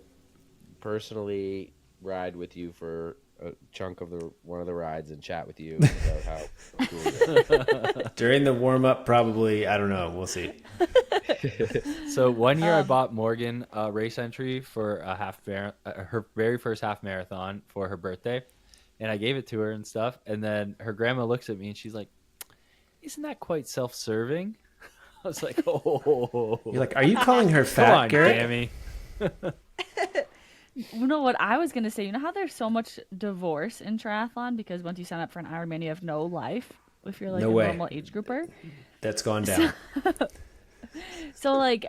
personally ride with you for a chunk of one of the rides and chat with you about how cool it is. During the warm up, probably. I don't know. We'll see. So one year I bought Morgan a race entry for her very first half marathon for her birthday. And I gave it to her and stuff. And then her grandma looks at me and she's like, "Isn't that quite self-serving?" I was like, "Oh." You're like, are you calling her fat, Come on, Garrett? Tammy. You know what I was going to say? You know how there's so much divorce in triathlon because once you sign up for an Ironman, you have no life if you're like No a way. normal age grouper. That's gone down. So like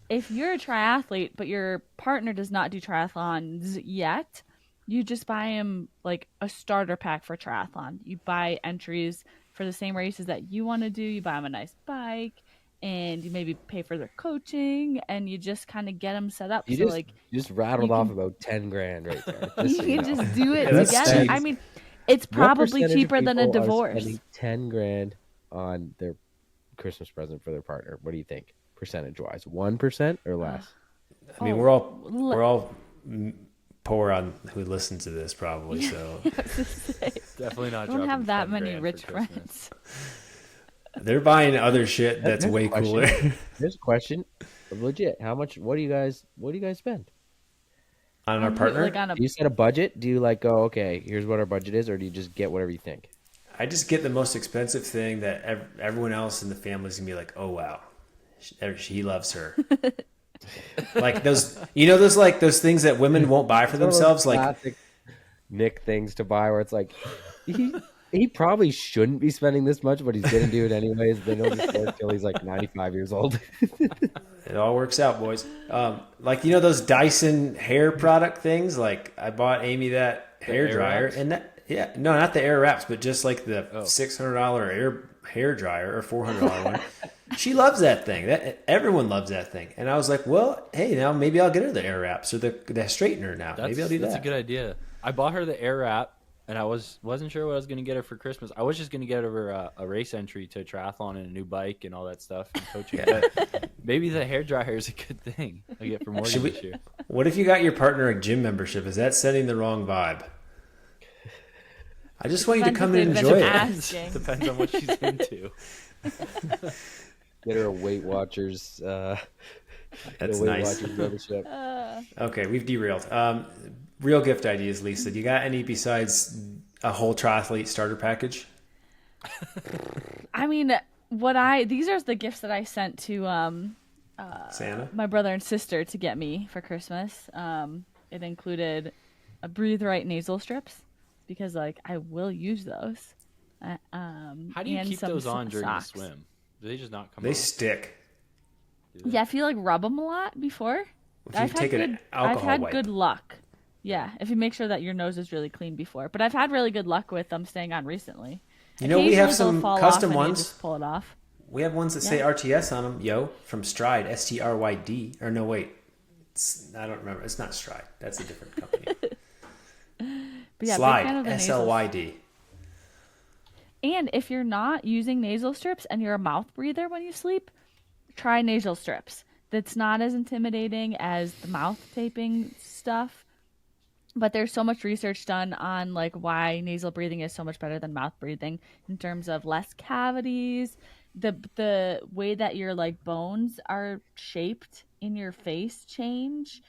if you're a triathlete but your partner does not do triathlons yet, you just buy him like a starter pack for triathlon. You buy entries for the same races that you want to do. You buy them a nice bike. And you maybe pay for their coaching, and you just kind of get them set up. You just rattled off about 10 grand right there. You can just do it that's together. cheap. I mean, it's probably cheaper than a divorce. Spending 10 grand on their Christmas present for their partner. What do you think, percentage wise? 1% or less? I mean, we're all poor on who listens to this, probably. So Definitely not. I don't have that 10 many grand rich for Christmas. friends. they're buying other shit that's way cooler. Here's a question, legit. What do you guys spend On our partner? Do you set a budget? Do you like go, okay, here's what our budget is, or do you just get whatever you think? I just get the most expensive thing that everyone else in the family is gonna be like, oh wow, he loves her. Like those things that women won't buy for themselves, like classic Nick things to buy, where it's like he probably shouldn't be spending this much, but he's gonna do it anyways. Then he'll just work till he's like 95 years old. it all works out, boys. Like those Dyson hair product things. Like I bought Amy that hair dryer, and no, not the air wraps, but just like the $600 hair dryer or $400 one. She loves that thing. Everyone loves that thing. And I was like, well, hey, now maybe I'll get her the air wraps or the straightener now. Maybe I'll do that. That's a good idea. I bought her the air wrap, and I wasn't sure what I was going to get her for Christmas. I was just going to get her a race entry to a triathlon and a new bike and all that stuff and coaching. But maybe the hair dryer is a good thing I get for Morgan this year. What if you got your partner a gym membership? Is that setting the wrong vibe? I just want you to come in and enjoy it. Depends on what she's into. Get her a Weight Watchers. That's nice. Watchers membership. Okay, we've derailed. Real gift ideas, Lisa. Do you got any besides a whole triathlete starter package? I mean, these are the gifts that I sent to Santa, my brother and sister to get me for Christmas. It included a Breathe Right nasal strips because like I will use those. How do you keep those on during the swim? Do they just not come? They stick. Yeah, if you like rub them a lot before. I've had good luck. Yeah, if you make sure that your nose is really clean before. But I've had really good luck with them staying on recently. We have some custom ones. Just pull it off. We have ones that say RTS on them. From Stride, STRYD. Or no, wait. I don't remember. It's not Stride. That's a different company. But yeah, Slide, SLYD. And if you're not using nasal strips and you're a mouth breather when you sleep, try nasal strips. That's not as intimidating as the mouth taping stuff. But there's so much research done on like why nasal breathing is so much better than mouth breathing in terms of less cavities, the way that your like bones are shaped in your face change,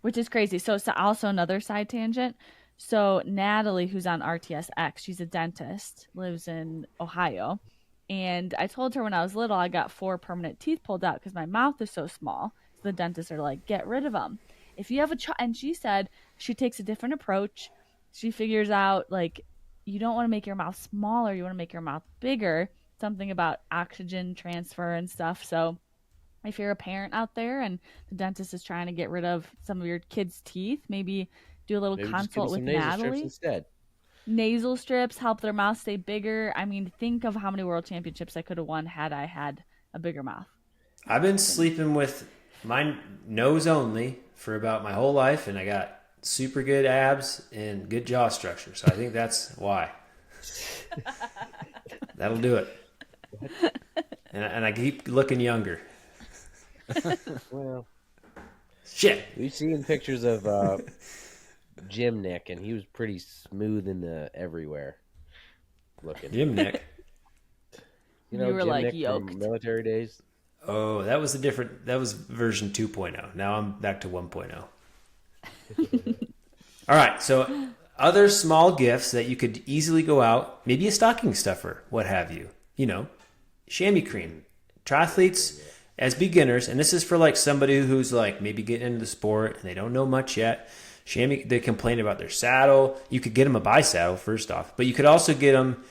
which is crazy. So also another side tangent. So Natalie, who's on RTSX, she's a dentist, lives in Ohio. And I told her when I was little, I got 4 permanent teeth pulled out because my mouth is so small. So the dentists are like, get rid of them. If you have and she said she takes a different approach. She figures out like you don't want to make your mouth smaller. You want to make your mouth bigger. Something about oxygen transfer and stuff. So if you're a parent out there and the dentist is trying to get rid of some of your kids' teeth, maybe do a little consult with Natalie. Instead. Nasal strips help their mouth stay bigger. I mean, think of how many world championships I could have won had I had a bigger mouth. I've been sleeping with my nose only for about my whole life, and I got super good abs and good jaw structure. So I think that's why. That'll do it. And I keep looking younger. Well, shit. We've seen pictures of Jim Nick, and he was pretty smooth in the everywhere looking. Jim Nick. You were Jim like Nick yoked. From military days. Oh, that was version 2.0. Now I'm back to 1.0. All right, so other small gifts that you could easily go out, maybe a stocking stuffer, what have you. Chamois cream. Triathletes, as beginners, and this is for like somebody who's like maybe getting into the sport and they don't know much yet. Chamois, they complain about their saddle. You could get them a bi-saddle first off, but you could also get them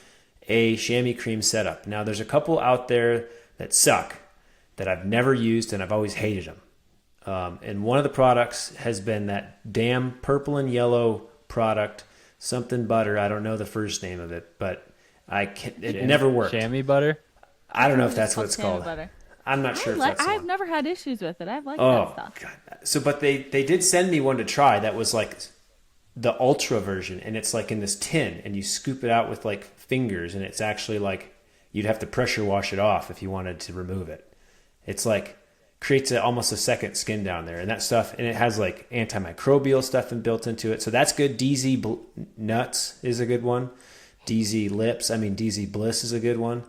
a chamois cream setup. Now, there's a couple out there that suck that I've never used and I've always hated them. And one of the products has been that damn purple and yellow product, something butter. I don't know the first name of it, but it never worked. Chamois butter? I don't know if that's what it's called. Butter. I'm not sure if that's the I've one. never had issues with it. I've liked that stuff. God. So, but they did send me one to try that was like the ultra version, and it's like in this tin, and you scoop it out with like fingers, and it's actually like you'd have to pressure wash it off if you wanted to remove it. It's like creates almost a second skin down there, and that stuff, and it has like antimicrobial stuff built into it, so that's good. DZ Nuts is a good one. DZ Bliss is a good one.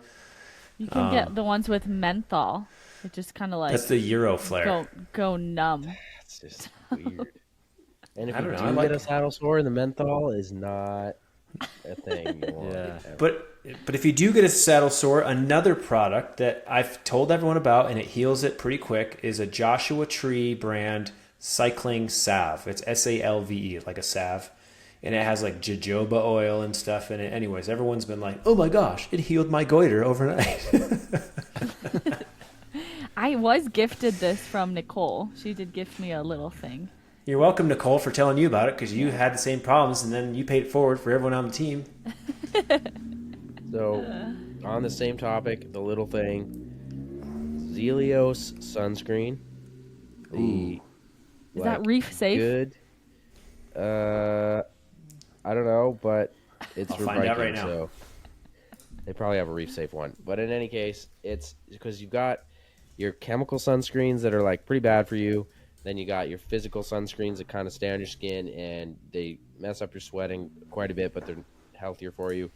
You can get the ones with menthol. It just kind of like that's the Euroflare. Go numb. It's just weird. And if I don't you know, do get a saddle sore, the menthol is not a thing you want. Yeah. But if you do get a saddle sore, another product that I've told everyone about and it heals it pretty quick is a Joshua Tree brand cycling salve. It's SALVE, like a salve. And it has like jojoba oil and stuff in it. Anyways, everyone's been like, oh my gosh, it healed my goiter overnight. I was gifted this from Nicole. She did gift me a little thing. You're welcome, Nicole, for telling you about it because you had the same problems and then you paid it forward for everyone on the team. So, on the same topic, the little thing, Zelios sunscreen. Is that reef safe? Good. I don't know, but it's I'll for find Viking, out right now. so they probably have a reef safe one. But in any case, it's because you've got your chemical sunscreens that are like pretty bad for you. Then you got your physical sunscreens that kind of stay on your skin and they mess up your sweating quite a bit, but they're healthier for you.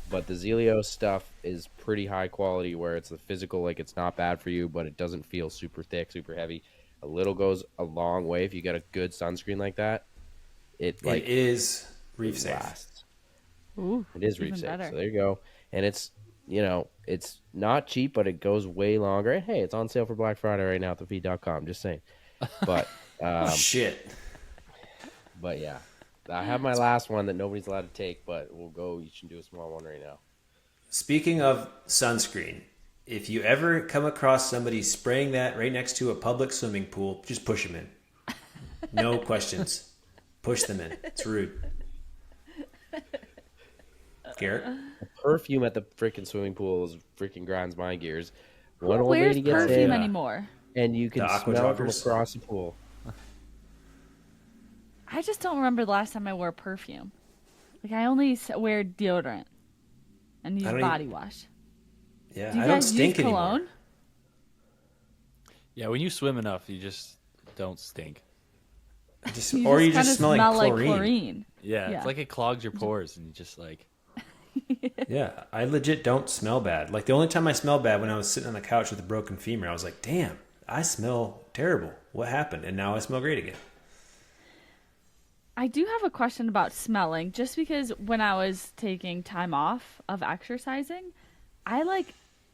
But the Zelios stuff is pretty high quality where it's the physical, like it's not bad for you, but it doesn't feel super thick, super heavy. A little goes a long way if you get a good sunscreen like that. It is reef safe. lasts. Ooh, It is reef even safe. better. So there you go. And it's, it's not cheap, but it goes way longer. And hey, it's on sale for Black Friday right now at thefeed.com. Just saying. But Shit. But yeah, I have my last one that nobody's allowed to take, but we'll go each and do a small one right now. Speaking of sunscreen, if you ever come across somebody spraying that right next to a public swimming pool, just push them in. No questions. Push them in. It's rude. Garrett? The perfume at the freaking swimming pool is freaking grinds my gears. One Who old wears lady gets perfume in, anymore? and you can The aqua smell it from joggers? across the pool. I just don't remember the last time I wore perfume. Like I only wear deodorant and use I don't body wash. Yeah, Do you I don't guys stink use anymore. cologne? Yeah, when you swim enough, you just don't stink. You just kinda smell like chlorine. Yeah, Yeah. it's like it clogs your pores, and you just like. Yeah, I legit don't smell bad. Like the only time I smelled bad when I was sitting on the couch with a broken femur, I was like, damn, I smell terrible. What happened? And now I smell great again. I do have a question about smelling, just because when I was taking time off of exercising, I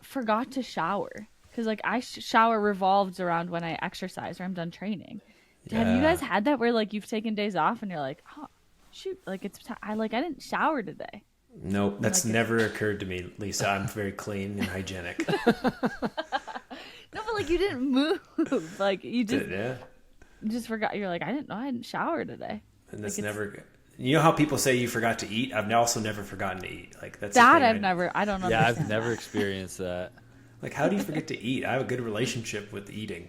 forgot to shower because I shower revolves around when I exercise or I'm done training. Have you guys had that where you've taken days off and you're like, oh shoot, I didn't shower today? Nope, that's never occurred to me, Lisa. I'm very clean and hygienic. No, but you didn't move. You just Yeah. you just forgot. You're like, I didn't know I didn't shower today. And that's never. You know how people say you forgot to eat? I've also never forgotten to eat. That's the That thing. I've never. I don't know. Yeah, I've never experienced that. How do you forget to eat? I have a good relationship with eating.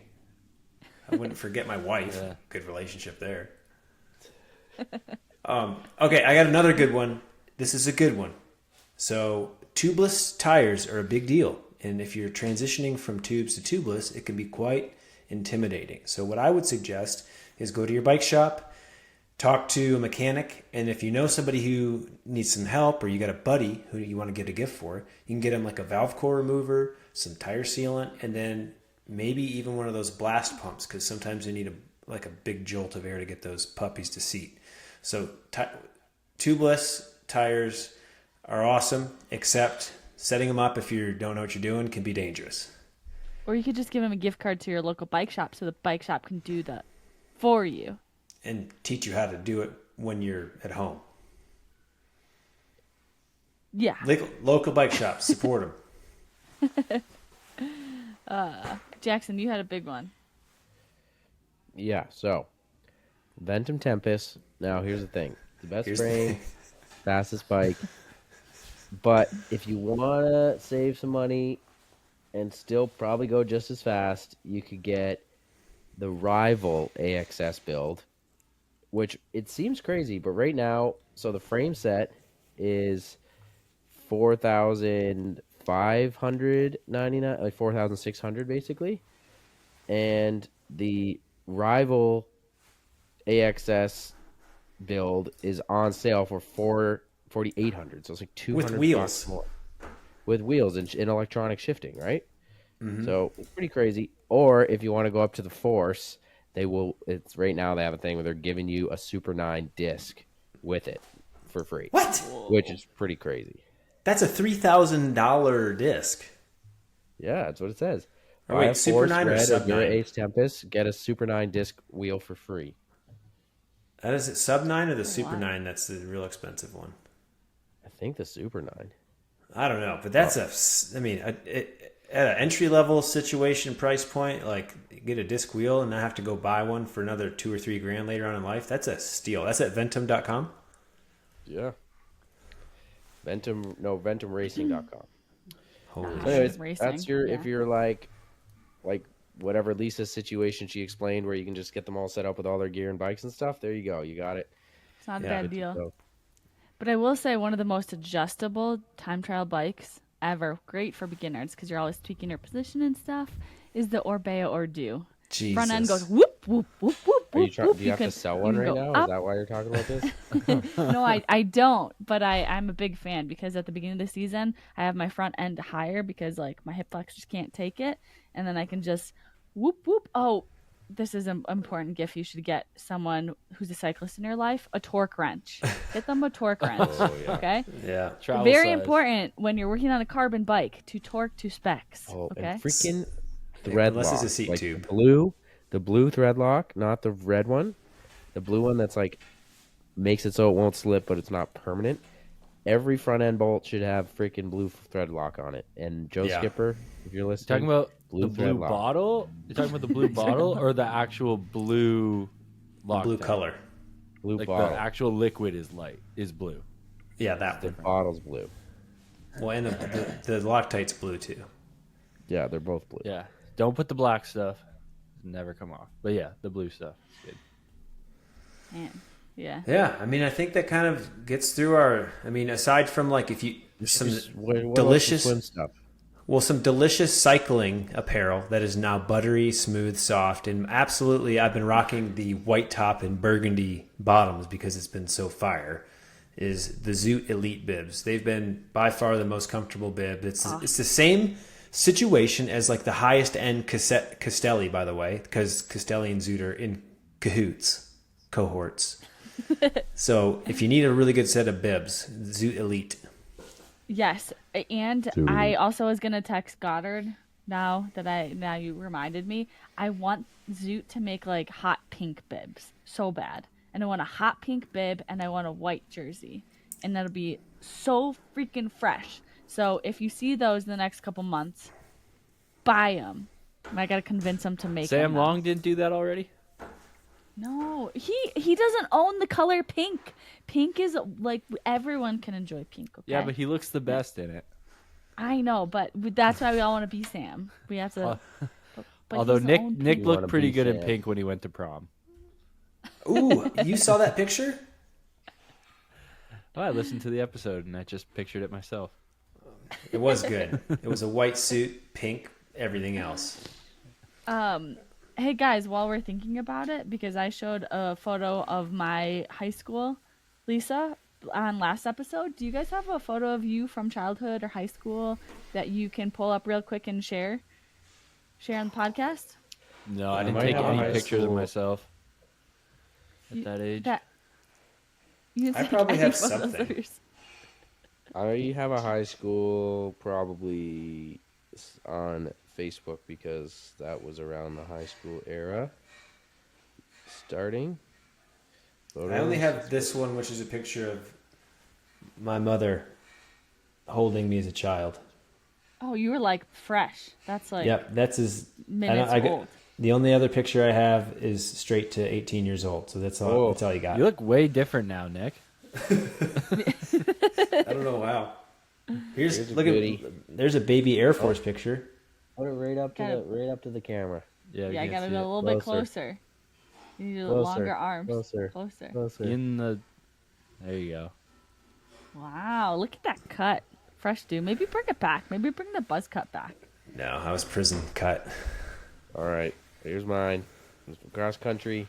I wouldn't forget my wife. Yeah. Good relationship there. Okay, I got another good one. This is a good one. So tubeless tires are a big deal. And if you're transitioning from tubes to tubeless, it can be quite intimidating. So what I would suggest is go to your bike shop, talk to a mechanic, and if you know somebody who needs some help or you got a buddy who you want to get a gift for, you can get them a valve core remover, some tire sealant, and then maybe even one of those blast pumps because sometimes you need a big jolt of air to get those puppies to seat. So tubeless tires are awesome, except setting them up if you don't know what you're doing can be dangerous. Or you could just give them a gift card to your local bike shop so the bike shop can do that for you. And teach you how to do it when you're at home. Yeah. Local bike shops, support them. Jackson, you had a big one. Yeah, so Ventum Tempest. Now, here's the thing. The best frame, fastest bike. But if you want to save some money and still probably go just as fast, you could get the Rival AXS build, which it seems crazy, but right now, so the frame set is $4,599, like $4,600 basically, and the Rival AXS build is on sale for $4,800. So it's like $200 with wheels more. With wheels and electronic shifting, right? Mm-hmm. So it's pretty crazy. Or if you want to go up to the Force, they will. It's right now they have a thing where they're giving you a Super 9 disc with it for free. What? Which is pretty crazy. That's a $3,000 disc. Yeah, that's what it says. Oh, wait, Super 9 or Sub 9? Ace Tempest, get a Super 9 disc wheel for free. That is it, Sub 9 or the Super 9? That's the real expensive one. I think the Super 9. I don't know, but that's at an entry level situation price point, like get a disc wheel and not have to go buy one for another $2 or $3 grand later on in life. That's a steal. That's at ventum.com. Yeah. VentumRacing.com. Holy So anyways, Racing, that's your yeah. if you're like whatever Lisa's situation she explained, where you can just get them all set up with all their gear and bikes and stuff. There you go. You got it. It's not a Yeah. bad deal. But I will say one of the most adjustable time trial bikes ever, great for beginners because you're always tweaking your position and stuff, is the Orbea Ordu. Jesus. Front end goes whoop, whoop, whoop, whoop, Are you whoop, trying? whoop. Do you have to sell one right now? Up. Is that why you're talking about this? No, I don't, but I'm a big fan because at the beginning of the season, I have my front end higher because like my hip flexors can't take it, and then I can just whoop, whoop. Oh, this is an important gift you should get someone who's a cyclist in your life, a torque wrench. Get them a torque wrench, okay? Yeah. Travel Very size. important when you're working on a carbon bike to torque to specs, Oh, okay? and freaking thread Unless lock. it's a seat like tube. The blue thread lock, not the red one. The blue one that's like makes it so it won't slip, but it's not permanent. Every front end bolt should have freaking blue thread lock on it. And Joe Skipper, if you're listening, Talking about blue the thread blue lock. bottle? You're talking about the blue bottle or the actual blue lock? Blue tank? color. Blue Like bottle. the actual liquid is blue. Yeah, that The one. bottle's blue. Well, and the Loctite's blue too. Yeah, they're both blue. Yeah. Don't put the black stuff. Never come off. But yeah, the blue stuff is good. Man, yeah. Yeah, I mean, I think that kind of gets through aside from like if you some What else is delicious swim stuff. Well, some delicious cycling apparel that is now buttery, smooth, soft, and absolutely I've been rocking the white top and burgundy bottoms because it's been so fire, is the Zoot Elite bibs. They've been by far the most comfortable bib. It's the same situation as like the highest end Castelli, by the way, because Castelli and Zoot are in cohorts. So if you need a really good set of bibs, Zoot Elite. Yes, and I also was gonna text Goddard now you reminded me. I want Zoot to make like hot pink bibs so bad, and I want a hot pink bib and I want a white jersey, and that'll be so freaking fresh. So if you see those in the next couple months, buy them. I gotta convince him to make Sam them. Long didn't do that already? No, he doesn't own the color pink. Pink is like everyone can enjoy pink. Okay? Yeah, but he looks the best in it. I know, but that's why we all want to be Sam. We have to. But Although he doesn't own Nick pink. looked wanna pretty be good in Sam. pink when he went to prom. Ooh, you saw that picture? Oh, I listened to the episode and I just pictured it myself. It was good. It was a white suit, pink, everything else. Hey guys, while we're thinking about it, because I showed a photo of my high school, Lisa, on last episode. Do you guys have a photo of you from childhood or high school that you can pull up real quick and share on the podcast? No, I didn't might take have a any high pictures of school- myself at that age. You didn't I take probably any have photos of something. yours. I have a high school probably on Facebook because that was around the high school era. Starting. I only have this one, which is a picture of my mother holding me as a child. Oh, you were like fresh. That's like Yep, that's as minutes old. The only other picture I have is straight to 18 years old. So that's all. That's all you got. You look way different now, Nick. I don't know how. Here's look at there's a baby Air Force picture. Put it right up to the camera. Yeah, I got to go a little bit closer. You need longer arms. Closer. There you go. Wow, look at that cut. Fresh, dude. Maybe bring it back. Maybe bring the buzz cut back. No, I was prison cut. All right, here's mine. Cross country.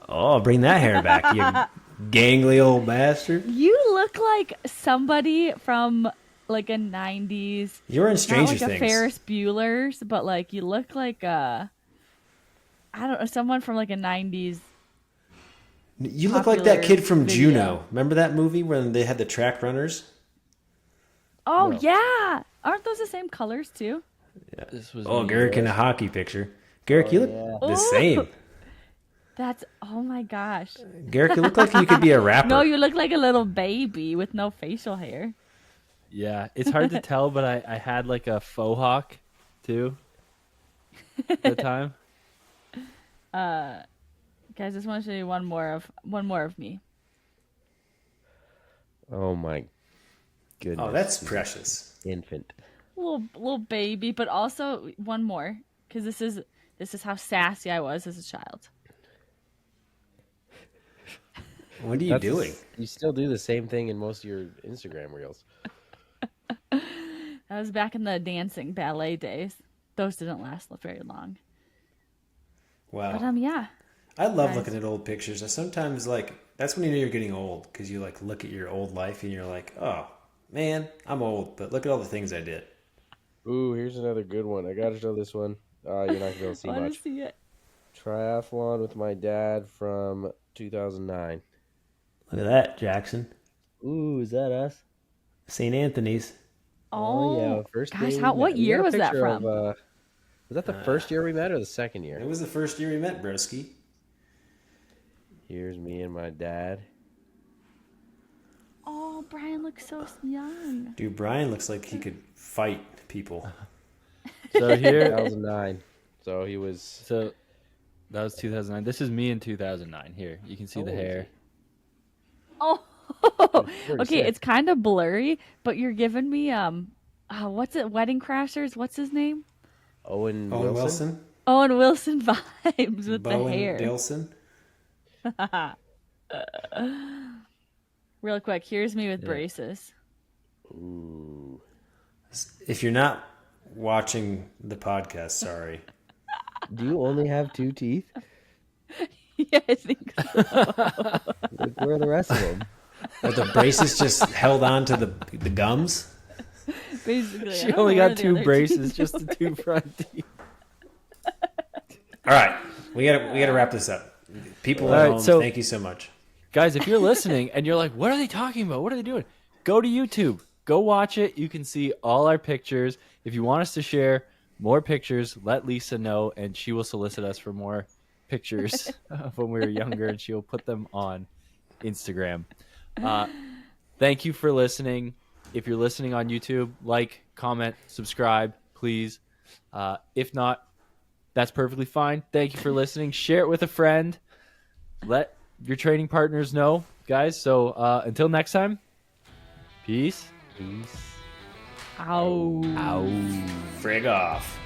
Oh, bring that hair back, you gangly old bastard. You look like somebody from like a 90s. You're in Stranger Things. Not like a Ferris Bueller's, but like you look like I don't know, someone from like a 90s. You look like that kid from Juno. Remember that movie when they had the track runners? Oh, no. Yeah. Aren't those the same colors, too? Yeah. This was Garrick in a hockey picture. Garrick, you look the same. Oh my gosh. Garrick, you look like you could be a rapper. No, you look like a little baby with no facial hair. Yeah, it's hard to tell, but I had like a faux hawk, too, at the time. Guys, I just want to show you one more of me. Oh my goodness! Oh, that's precious. Infant, little baby, but also one more because this is how sassy I was as a child. What are you doing? You still do the same thing in most of your Instagram reels. That was back in the dancing ballet days. Those didn't last very long. Wow. But yeah. I love looking at old pictures. I sometimes that's when you know you're getting old because you look at your old life and you're like, oh man, I'm old, but look at all the things I did. Ooh, here's another good one. I gotta show this one. You're not gonna be able to see much. I want to see it. Triathlon with my dad from 2009. Look at that, Jackson. Ooh, is that us? St. Anthony's. Oh yeah, first gosh, what year was that from? Was that the first year we met or the second year? It was the first year we met, broski. Here's me and my dad. Oh, Brian looks so young. Dude, Brian looks like he could fight people. So here, 2009. So he was. So that was 2009. This is me in 2009. Here, you can see the hair. Oh, okay. Sick. It's kind of blurry, but you're giving me what's it? Wedding Crashers. What's his name? Owen Wilson. Owen Wilson vibes with Bowen the hair. Dilson. Real quick, here's me with braces. Ooh. If you're not watching the podcast, sorry. Do you only have 2 teeth? Yeah, I think so. Where are the rest of them? Are the braces just held on to the gums? Basically, she only got 2 braces, just the 2 front teeth. All right, we gotta wrap this up. People at home, thank you so much. Guys, if you're listening and you're like, what are they talking about? What are they doing? Go to YouTube. Go watch it. You can see all our pictures. If you want us to share more pictures, let Lisa know, and she will solicit us for more pictures of when we were younger, and she'll put them on Instagram. Thank you for listening. If you're listening on YouTube, like, comment, subscribe, please. If not, that's perfectly fine. Thank you for listening. Share it with a friend. Let your training partners know, guys. So until next time, peace. Peace. Ow. Ow. Frig off.